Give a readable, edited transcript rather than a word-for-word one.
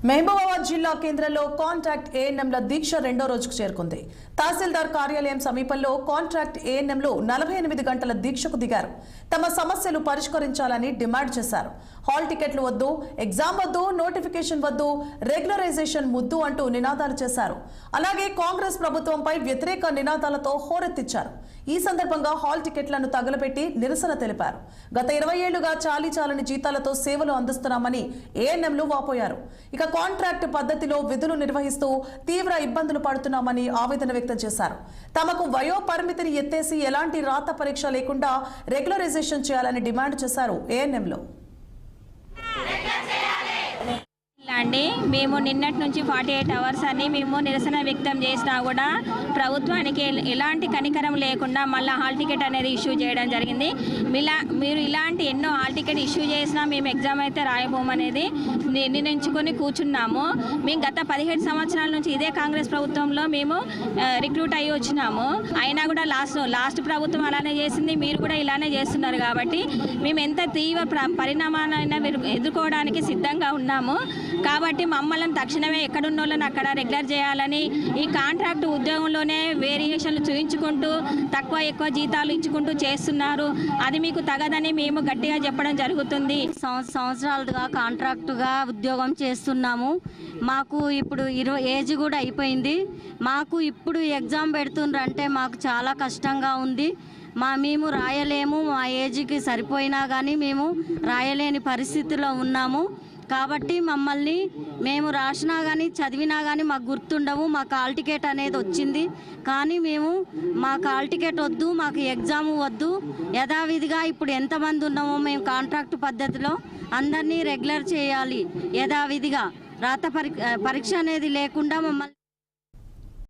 మహబూబాబాద్ జిల్లా కేంద్రంలో కాంట్రాక్ట్ ఏఎన్ఎంల దీక్ష రెండో రోజుకు చేరుకుంది. తహసీల్దార్ కార్యాలయం సమీపంలో కాంట్రాక్ట్ ఏఎన్ఎంలు 48 గంటల దీక్షకు దిగారు. తమ సమస్యలు పరిష్కరించాలని డిమాండ్ చేశారు. హాల్ టికెట్లు వద్దు, ఎగ్జామ్ వద్దు, నోటిఫికేషన్ వద్దు, రెగ్యులరైజేషన్ ముద్దు అంటూ నినాదాలు చేశారు. అలాగే కాంగ్రెస్ ప్రభుత్వంపై వ్యతిరేక నినాదాలతో హోరెత్తించారు. ఈ సందర్భంగా హాల్ టికెట్లను తగలబెట్టి నిరసన తెలిపారు. గత 20 ఏళ్లుగా చాలీచాలని జీతాలతో సేవలు అందిస్తున్నామని ఏఎన్ఎంలు వాపోయారు. ఇక కాంట్రాక్ట్ పద్ధతిలో విధులు నిర్వహిస్తూ తీవ్ర ఇబ్బందులు పడుతున్నామని ఆవేదన వ్యక్తం చేశారు. తమకు వయో పరిమితిని ఎత్తేసి ఎలాంటి రాత పరీక్ష లేకుండా రెగ్యులరైజేషన్ చేయాలని డిమాండ్ చేశారు ఏఎన్ఎంలు. అండి మేము నిన్నటి నుంచి 48 అవర్స్ అని మేము నిరసన వ్యక్తం చేసినా కూడా ప్రభుత్వానికి ఎలాంటి కనికరం లేకుండా మళ్ళీ హాల్ టికెట్ అనేది ఇష్యూ చేయడం జరిగింది. మీరు ఇలాంటి ఎన్నో హాల్ టికెట్ ఇష్యూ చేసినా మేము ఎగ్జామ్ అయితే రాయబోమనేది నిర్ణయించుకొని కూర్చున్నాము. మేము గత 17 సంవత్సరాల నుంచి ఇదే కాంగ్రెస్ ప్రభుత్వంలో మేము రిక్రూట్ అయ్యి వచ్చినాము. అయినా కూడా లాస్ట్ ప్రభుత్వం అలానే చేసింది, మీరు కూడా ఇలానే చేస్తున్నారు. కాబట్టి మేము ఎంత తీవ్ర పరిణామాలైనా ఎదుర్కోవడానికి సిద్ధంగా ఉన్నాము. కాబట్టి మమ్మల్ని తక్షణమే ఎక్కడున్న వాళ్ళని అక్కడ రెగ్యులర్ చేయాలని, ఈ కాంట్రాక్ట్ ఉద్యోగంలోనే వేరియేషన్లు చూయించుకుంటూ తక్కువ ఎక్కువ జీతాలు ఇచ్చుకుంటూ చేస్తున్నారు. అది మీకు తగదని మేము గట్టిగా చెప్పడం జరుగుతుంది. సంవత్సరాలుగా కాంట్రాక్టుగా ఉద్యోగం చేస్తున్నాము. మాకు ఇప్పుడు ఏజ్ కూడా అయిపోయింది. మాకు ఇప్పుడు ఎగ్జామ్ పెడుతుండ్రంటే మాకు చాలా కష్టంగా ఉంది. మేము రాయలేము. మా ఏజ్కి సరిపోయినా కానీ మేము రాయలేని పరిస్థితిలో ఉన్నాము. కాబట్టి మమ్మల్ని మేము రాసినా కానీ చదివినా కానీ మాకు గుర్తుండవు. మాకు హాల్ టికెట్ అనేది వచ్చింది కానీ మాకు హాల్ టికెట్ వద్దు, మాకు ఎగ్జామ్ వద్దు. యథావిధిగా ఇప్పుడు ఎంతమంది ఉన్నామో మేము కాంట్రాక్ట్ పద్ధతిలో అందరినీ రెగ్యులర్ చేయాలి. యథావిధిగా రాత పరీక్ష అనేది లేకుండా మమ్మల్ని